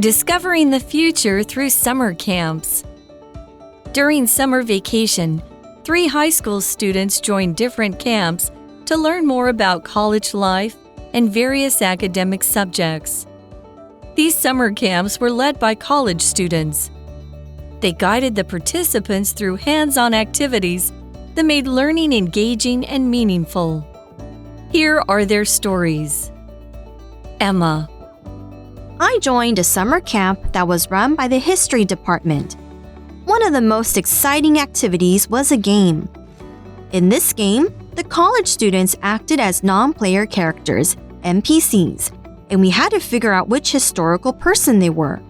Discovering the future through summer camps. During summer vacation, 3 high school students joined different camps to learn more about college life and various academic subjects. These summer camps were led by college students. They guided the participants through hands-on activities that made learning engaging and meaningful. Here are their stories. Emma. I joined a summer camp that was run by the history department. One of the most exciting activities was a game. In this game, the college students acted as non-player characters, NPCs, and we had to figure out which historical person they were.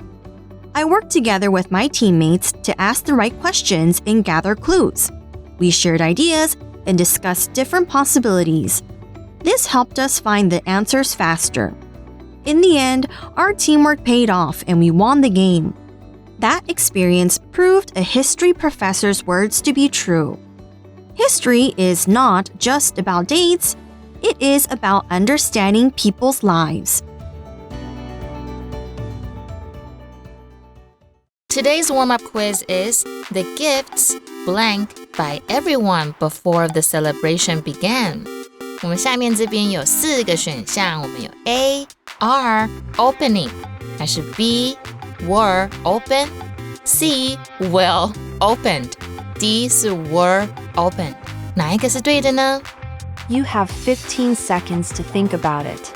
I worked together with my teammates to ask the right questions and gather clues. We shared ideas and discussed different possibilities. This helped us find the answers faster. In the end, our teamwork paid off and we won the game. That experience proved a history professor's words to be true. History is not just about dates, it is about understanding people's lives. Today's warm-up quiz is The gifts blank by everyone before the celebration began. 我们下面这边有4个选项，我们有 A, are opening, 还是 B, were open, C, well opened, D 是 were opened. 哪一个是对的呢？ You have 15 seconds to think about it.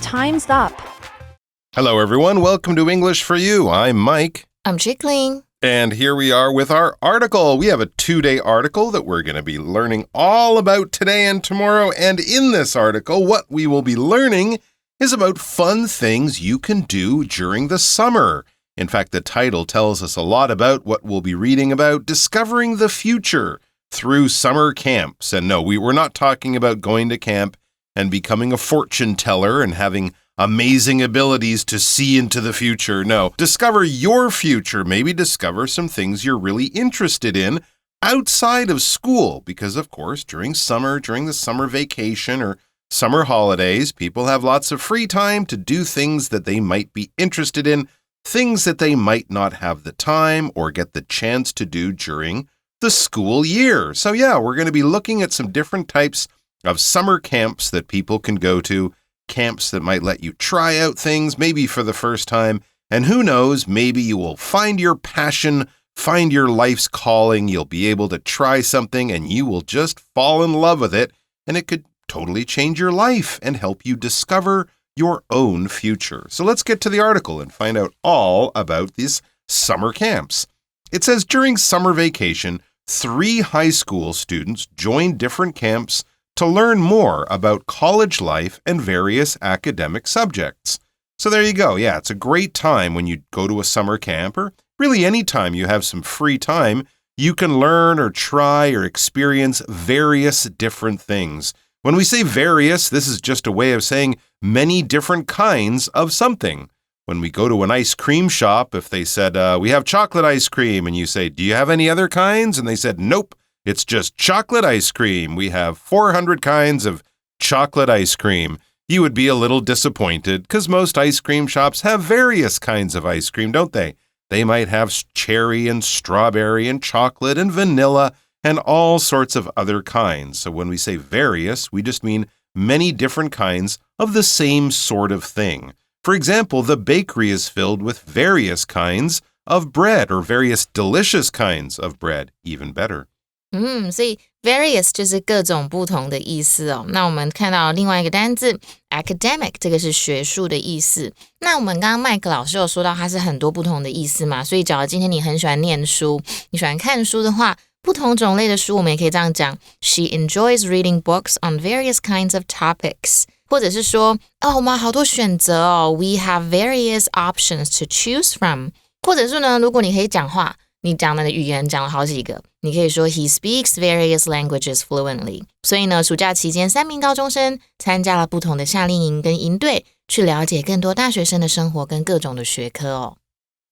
Time's up. Hello, everyone. Welcome to English for You. I'm Mike. I'm Chickling. And here we are with our article. We have a 2-day article that we're going to be learning all about today and tomorrow. And in this article, what we will be learning is about fun things you can do during the summer. In fact, the title tells us a lot about what we'll be reading about discovering the future through summer camps. And no, we're not talking about going to camp and becoming a fortune teller and having amazing abilities to see into the future. No, discover your future. Maybe discover some things you're really interested in outside of school. Because, of course, during the summer vacation or summer holidays, people have lots of free time to do things that they might be interested in, things that they might not have the time or get the chance to do during the school year. So, yeah, we're going to be looking at some different types of summer camps that people can go to, camps that might let you try out things, maybe for the first time. And who knows, maybe you will find your passion, find your life's calling. You'll be able to try something and you will just fall in love with it. And it could totally change your life and help you discover your own future. So let's get to the article and find out all about these summer camps. It says during summer vacation, 3 high school students joined different camps to learn more about college life and various academic subjects. So there you go. Yeah, it's a great time when you go to a summer camp, or really any time you have some free time, you can learn or try or experience various different things. When we say various, this is just a way of saying many different kinds of something. When we go to an ice cream shop, if they said, we have chocolate ice cream, and you say, do you have any other kinds? And they said, nope. It's just chocolate ice cream. We have 400 kinds of chocolate ice cream. You would be a little disappointed because most ice cream shops have various kinds of ice cream, don't they? They might have cherry and strawberry and chocolate and vanilla and all sorts of other kinds. So when we say various, we just mean many different kinds of the same sort of thing. For example, the bakery is filled with various kinds of bread or various delicious kinds of bread, even better. 所以 various 就是各种不同的意思哦。那我们看到另外一个单字 academic， 这个是学术的意思。那我们刚刚麦克老师有说到它是很多不同的意思嘛，所以假如今天你很喜欢念书，你喜欢看书的话，不同种类的书我们也可以这样讲 She enjoys reading books on various kinds of topics。 或者是说我们好多选择哦 We have various options to choose from。 或者是呢，如果你可以讲话，你讲的语言讲了好几个，你可以说 He speaks various languages fluently。所以呢，暑假期间3名高中生参加了不同的夏令营跟营队，去了解更多大学生的生活跟各种的学科哦。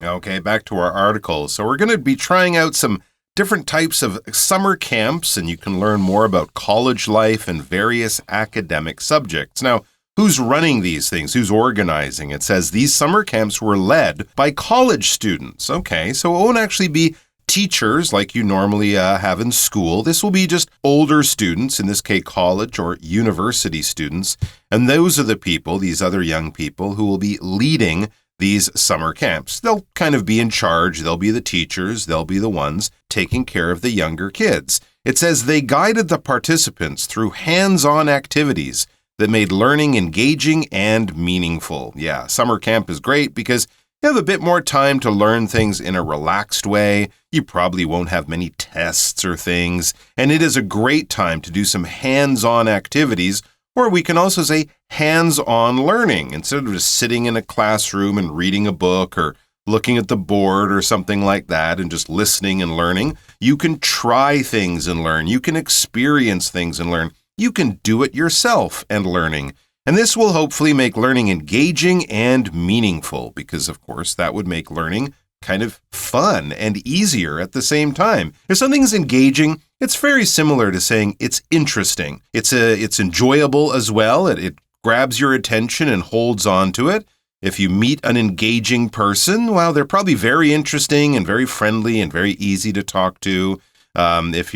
Okay, back to our article. So we're going to be trying out some different types of summer camps, and you can learn more about college life and various academic subjects. Now, who's running these things? Who's organizing? It says these summer camps were led by college students. Okay, so it won't actually be teachers like you normally have in school. This will be just older students, in this case college or university students. And those are the people, these other young people, who will be leading these summer camps. They'll kind of be in charge. They'll be the teachers. They'll be the ones taking care of the younger kids. It says they guided the participants through hands-on activities that made learning engaging and meaningful. Yeah, summer camp is great because you have a bit more time to learn things in a relaxed way. You probably won't have many tests or things. And it is a great time to do some hands-on activities, or we can also say hands-on learning. Instead of just sitting in a classroom and reading a book or looking at the board or something like that and just listening and learning, you can try things and learn. You can experience things and learn. You can do it yourself and learning. And this will hopefully make learning engaging and meaningful because, of course, that would make learning kind of fun and easier at the same time. If something's engaging, it's very similar to saying it's interesting. It's enjoyable as well. It grabs your attention and holds on to it. If you meet an engaging person, well, they're probably very interesting and very friendly and very easy to talk to. If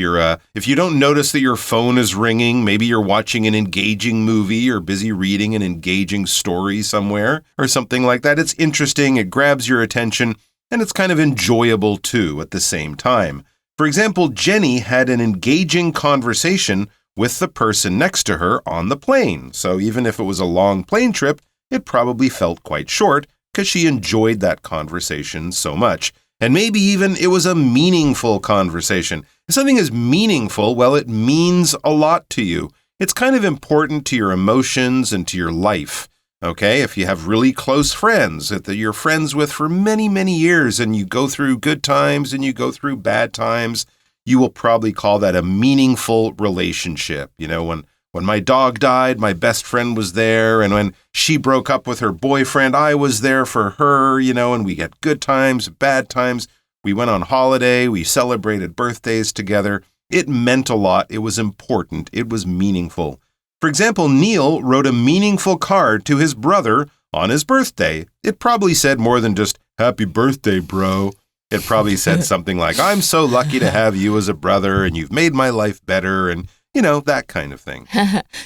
you don't notice that your phone is ringing, maybe you're watching an engaging movie or busy reading an engaging story somewhere or something like that. It's interesting, it grabs your attention, and it's kind of enjoyable too at the same time. For example, Jenny had an engaging conversation with the person next to her on the plane. So even if it was a long plane trip, it probably felt quite short because she enjoyed that conversation so much. And maybe even it was a meaningful conversation. If something is meaningful, well, it means a lot to you. It's kind of important to your emotions and to your life. Okay, if you have really close friends that you're friends with for many, many years and you go through good times and you go through bad times, you will probably call that a meaningful relationship. You know, when my dog died, my best friend was there. And when she broke up with her boyfriend, I was there for her, you know, and we had good times, bad times. We went on holiday. We celebrated birthdays together. It meant a lot. It was important. It was meaningful. For example, Neil wrote a meaningful card to his brother on his birthday. It probably said more than just, "Happy birthday, bro." It probably said something like, "I'm so lucky to have you as a brother and you've made my life better," and you know, that kind of thing.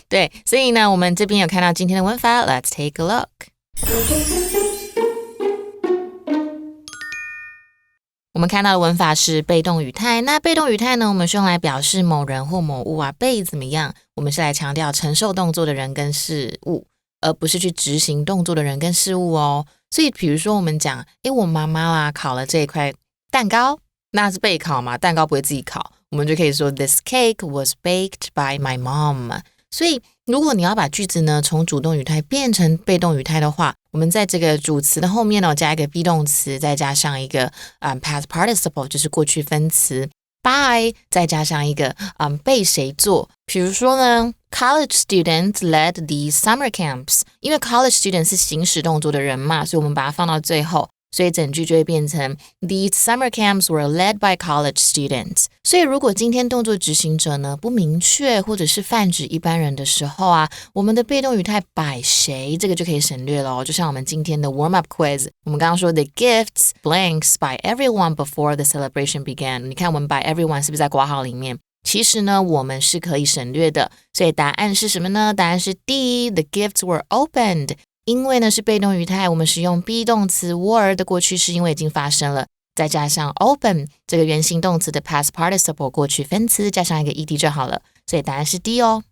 对，所以呢，我们这边有看到今天的文法 ，Let's take a look. 我们看到的文法是被动语态，那被动语态呢，我们是用来表示某人或某物啊被怎么样，我们是来强调承受动作的人跟事物，而不是去执行动作的人跟事物哦。所以比如说我们讲，我妈妈啦烤了这一块蛋糕，那是被烤嘛，蛋糕不会自己烤，我们就可以说 This cake was baked by my mom. 所以如果你要把句子呢从主动语态变成被动语态的话，我们在这个主词的后面呢加一个 be 动词，再加上一个past participle 就是过去分词 by， 再加上一个被谁做。比如说呢 college students led these summer camps， 因为 college students 是行使动作的人嘛，所以我们把它放到最后，所以整句就会变成 These summer camps were led by college students. 所以如果今天动作执行者呢不明确或者是泛指一般人的时候啊，我们的被动语态 by 谁这个就可以省略了哦。就像我们今天的 warm up quiz， 我们刚刚说 The gifts blanks by everyone before the celebration began。 你看我们 by everyone 是不是在括号里面？其实呢我们是可以省略的，所以答案是什么呢？答案是 D， The gifts were opened。因为呢是被动语态，我们使用 be 动词 were 的过去式，因为已经发生了，再加上 open 这个原形动词的 past participle 过去分词，加上一个 ed 就好了，所以答案是 D 哦。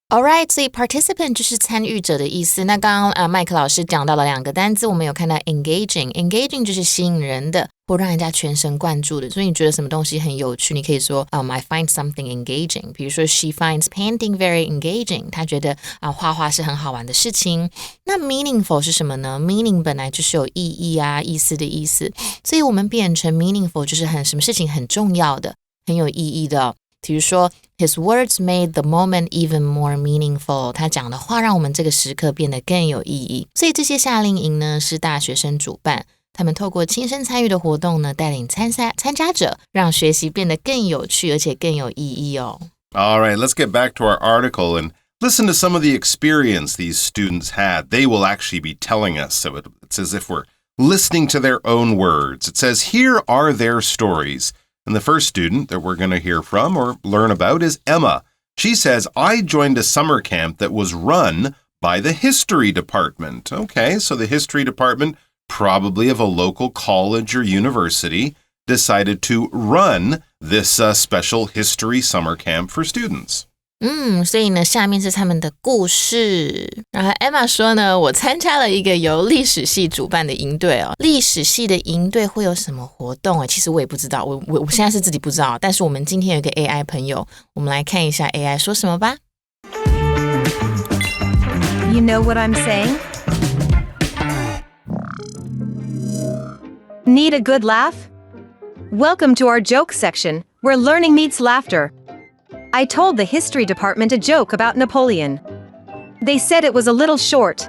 Alright， 所以 participant 就是参与者的意思。那刚刚麦克老师讲到了两个单字，我们有看到 engaging 就是吸引人的，或让人家全神贯注的。所以你觉得什么东西很有趣，你可以说I find something engaging。比如说 She finds painting very engaging， 她觉得画画是很好玩的事情。那 meaningful 是什么呢？ meaning 本来就是有意义啊，意思的意思，所以我们变成 meaningful 就是什么事情很重要的，很有意义的。比如说 His words made the moment even more meaningful， 他讲的话让我们这个时刻变得更有意义。所以这些夏令营呢是大学生主办，他们透过亲身参与的活动呢，带领参加者让学习变得更有趣而且更有意义哦。All right, let's get back to our article and listen to some of the experience these students had. They will actually be telling us, so it's as if we're listening to their own words. It says, here are their stories. And the first student that we're going to hear from or learn about is Emma. She says, I joined a summer camp that was run by the history department. Okay, so the history department, probably of a local college or university, decided to run this special history summer camp for students. 所以呢，下面是他们的故事。然后 Emma 说呢，我参加了一个由历史系主办的营队哦。历史系的营队会有什么活动？其实我也不知道，我现在是自己不知道。但是我们今天有一个 AI 朋友，我们来看一下 AI 说什么吧。You know what I'm saying? Need a good laugh? Welcome to our joke section, where learning meets laughter.I told the history department a joke about Napoleon. They said it was a little short.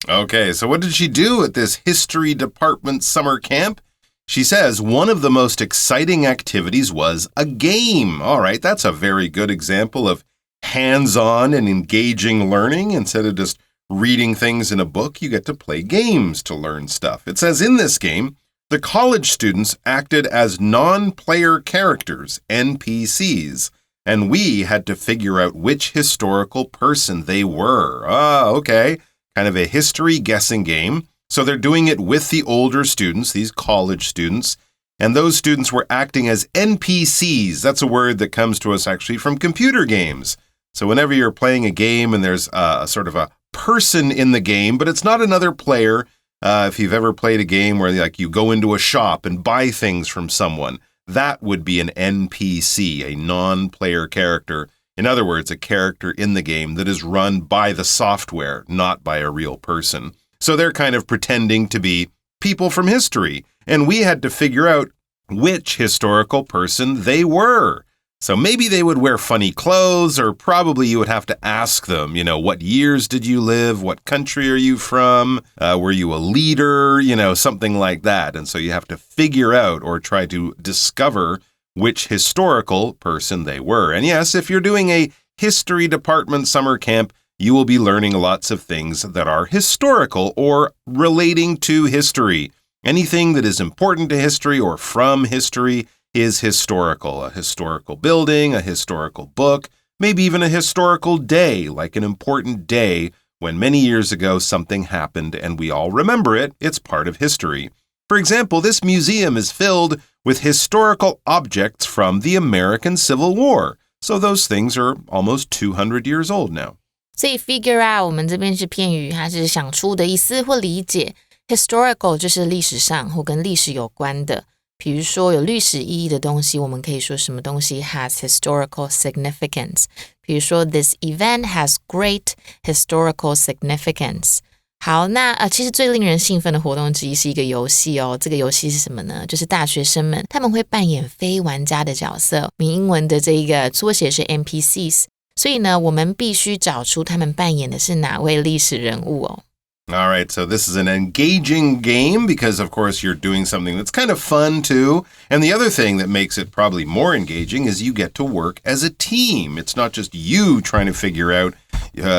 Okay, so what did she do at this history department summer camp? She says one of the most exciting activities was a game. All right, that's a very good example of hands-on and engaging learning. Instead of just reading things in a book, you get to play games to learn stuff. It says in this game,the college students acted as non-player characters, NPCs, and we had to figure out which historical person they were. Okay. Kind of a history guessing game. So they're doing it with the older students, these college students, and those students were acting as NPCs. That's a word that comes to us actually from computer games. So whenever you're playing a game and there's a sort of a person in the game, but it's not another player,if you've ever played a game where you go into a shop and buy things from someone, that would be an NPC, a non-player character. In other words, a character in the game that is run by the software, not by a real person. So they're kind of pretending to be people from history, and we had to figure out which historical person they were.So maybe they would wear funny clothes, or probably you would have to ask them, what years did you live? What country are you from? Were you a leader? Something like that. And so you have to figure out or try to discover which historical person they were. And yes, if you're doing a history department summer camp, you will be learning lots of things that are historical or relating to history. Anything that is important to history or from history,is historical, a historical building, a historical book, maybe even a historical day, like an important day when many years ago something happened and we all remember it. It's part of history. For example, this museum is filled with historical objects from the American Civil War. So those things are almost 200 years old now. 所以 figure out 我们这边是片语，它是想出的意思或理解。Historical 就是历史上或跟历史有关的。比如说有历史意义的东西，我们可以说什么东西 has historical significance。比如说 this event has great historical significance。好，那其实最令人兴奋的活动之一是一个游戏哦。这个游戏是什么呢？就是大学生们他们会扮演非玩家的角色，英文的这一个缩写是 NPCs。所以呢，我们必须找出他们扮演的是哪位历史人物哦。All right, so this is an engaging game because, of course, you're doing something that's kind of fun, too. And the other thing that makes it probably more engaging is you get to work as a team. It's not just you trying to figure out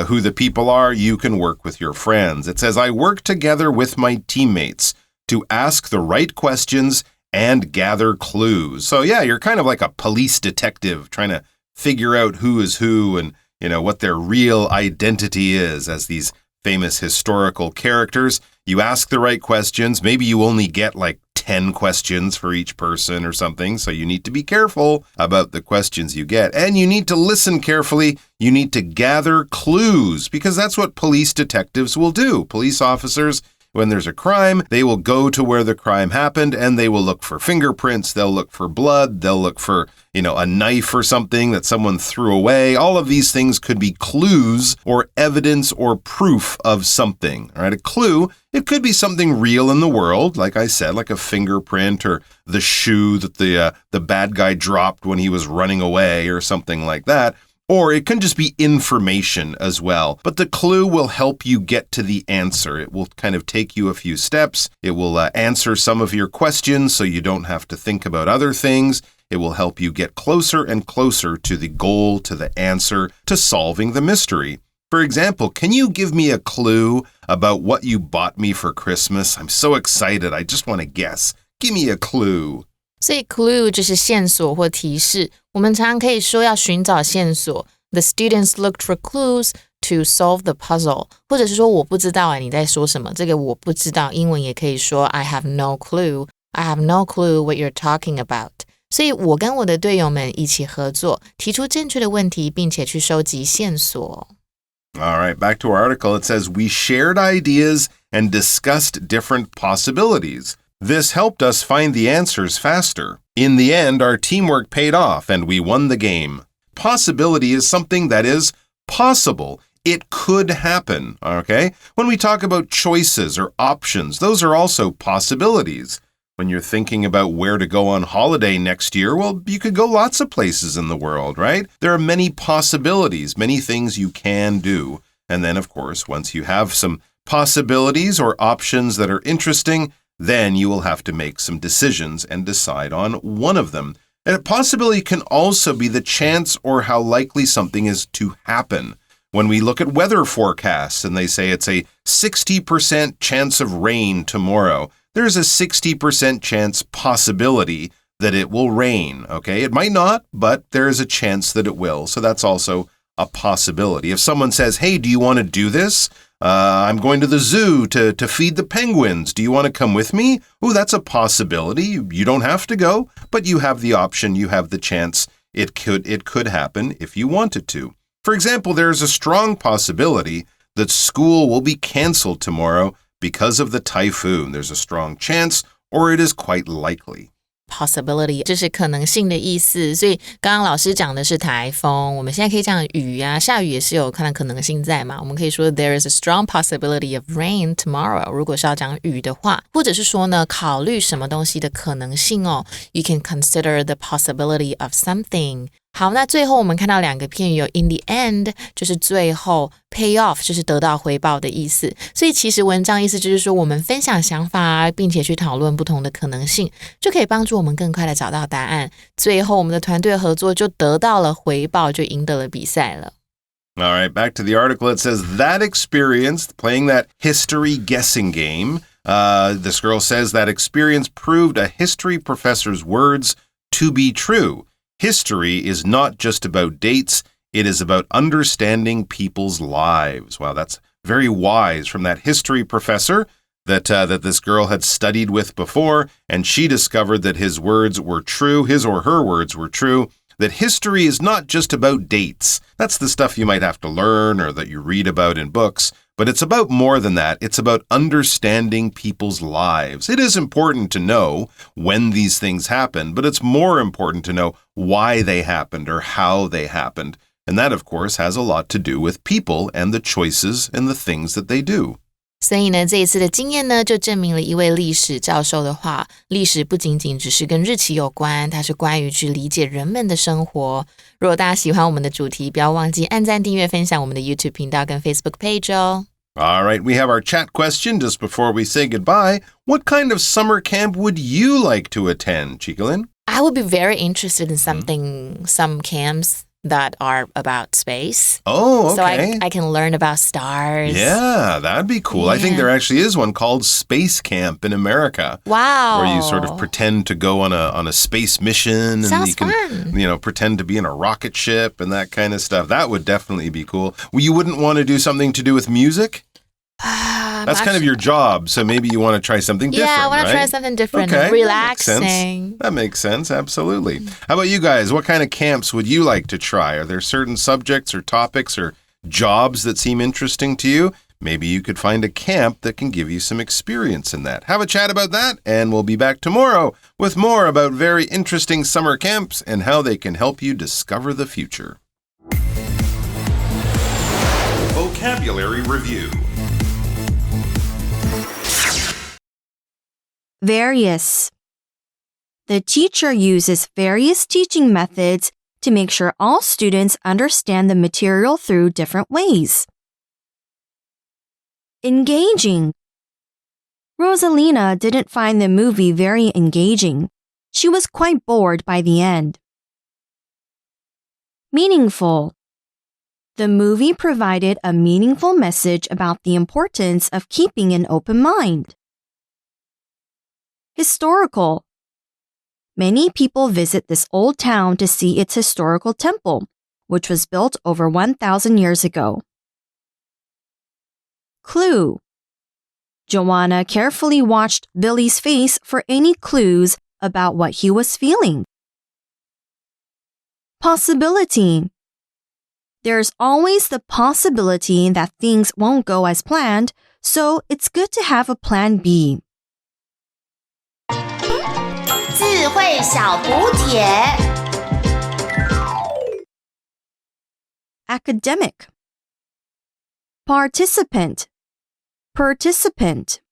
who the people are. You can work with your friends. It says, I work together with my teammates to ask the right questions and gather clues. So, yeah, you're kind of like a police detective trying to figure out who is who and, what their real identity is as these famous historical characters. You ask the right questions. Maybe you only get like 10 questions for each person or something. So you need to be careful about the questions you get. And you need to listen carefully. You need to gather clues because that's what police detectives will do. Police officers when there's a crime, they will go to where the crime happened and they will look for fingerprints, they'll look for blood, they'll look for, a knife or something that someone threw away. All of these things could be clues or evidence or proof of something. All right, a clue, it could be something real in the world, like I said, like a fingerprint or the shoe that the bad guy dropped when he was running away or something like that. Or it can just be information as well. But the clue will help you get to the answer. It will kind of take you a few steps. It will answer some of your questions so you don't have to think about other things. It will help you get closer and closer to the goal, to the answer, to solving the mystery. For example, can you give me a clue about what you bought me for Christmas? I'm so excited. I just want to guess. Give me a clue. 所以 clue 就是线索或提示，我们常常可以说要寻找线索。The students looked for clues to solve the puzzle， 或者是说我不知道你在说什么，这个我不知道，英文也可以说 I have no clue. I have no clue what you're talking about. 所以我跟我的队友们一起合作，提出正确的问题，并且去收集线索。All right, back to our article. It says, we shared ideas and discussed different possibilities.This helped us find the answers faster. In the end, our teamwork paid off and we won the game. Possibility is something that is possible. It could happen, okay? When we talk about choices or options, those are also possibilities. When you're thinking about where to go on holiday next year, well, you could go lots of places in the world, right? There are many possibilities, many things you can do. And then, of course, once you have some possibilities or options that are interesting,then you will have to make some decisions and decide on one of them. And a possibility can also be the chance or how likely something is to happen. When we look at weather forecasts and they say it's a 60% chance of rain tomorrow, there's a 60% chance possibility that it will rain, okay? It might not, but there is a chance that it will. So that's also a possibility. If someone says, hey, do you want to do this?I'm going to the zoo to feed the penguins. Do you want to come with me? Oh, that's a possibility. You don't have to go, but you have the option. You have the chance. It could happen if you wanted to. For example, there is a strong possibility that school will be canceled tomorrow because of the typhoon. There's a strong chance, or it is quite likely.Possibility 这是可能性的意思，所以刚刚老师讲的是台风，我们现在可以讲雨啊，下雨也是有看到可能性在嘛，我们可以说 there is a strong possibility of rain tomorrow， 如果是要讲雨的话，或者是说呢，考虑什么东西的可能性哦 ，you can consider the possibility of something。好，那最后我们看到两个片语有 in the end 就是最后 pay off 就是得到回报的意思，所以其实文章意思就是说我们分享想法并且去讨论不同的可能性，就可以帮助我们更快的找到答案，最后我们的团队合作就得到了回报，就赢得了比赛了。All right, back to the article. It says that experience, playing that history guessing game, this girl says that experience proved a history professor's words to be true.History is not just about dates, it is about understanding people's lives. Wow, that's very wise from that history professor that this girl had studied with before, and she discovered that his words were true, his or her words were true, that history is not just about dates. That's the stuff you might have to learn or that you read about in books.But it's about more than that. It's about understanding people's lives. It is important to know when these things happen, but it's more important to know why they happened or how they happened. And that, of course, has a lot to do with people and the choices and the things that they do. 所以呢，这一次的经验呢，就证明了一位历史教授的话，历史不仅仅只是跟日期有关，它是关于去理解人们的生活。如果大家喜欢我们的主题，不要忘记按赞、订阅、分享我们的 YouTube 频道跟 Facebook page 哦。All right, we have our chat question just before we say goodbye. What kind of summer camp would you like to attend, Chicolin? I would be very interested in some camps that are about space. Oh, So okay. I can learn about stars. Yeah, that'd be cool. I think there actually is one called Space Camp in America. Wow. Where you sort of pretend to go on a space mission. Sounds and you can, fun. Pretend to be in a rocket ship and that kind of stuff. That would definitely be cool. Well, you wouldn't want to do something to do with music? That's kind of your job, so maybe you want to try something different, Yeah, I want right? to try something different. Okay, Relaxing. That makes sense, absolutely. How about you guys? What kind of camps would you like to try? Are there certain subjects or topics or jobs that seem interesting to you? Maybe you could find a camp that can give you some experience in that. Have a chat about that, and we'll be back tomorrow with more about very interesting summer camps and how they can help you discover the future. Vocabulary Review. Various. The teacher uses various teaching methods to make sure all students understand the material through different ways. Engaging. Rosalina didn't find the movie very engaging. She was quite bored by the end. Meaningful. The movie provided a meaningful message about the importance of keeping an open mind. Historical. Many people visit this old town to see its historical temple, which was built over 1,000 years ago. Clue. Joanna carefully watched Billy's face for any clues about what he was feeling. Possibility. There's always the possibility that things won't go as planned, so it's good to have a plan B. 智慧小补帖 Academic. Participant.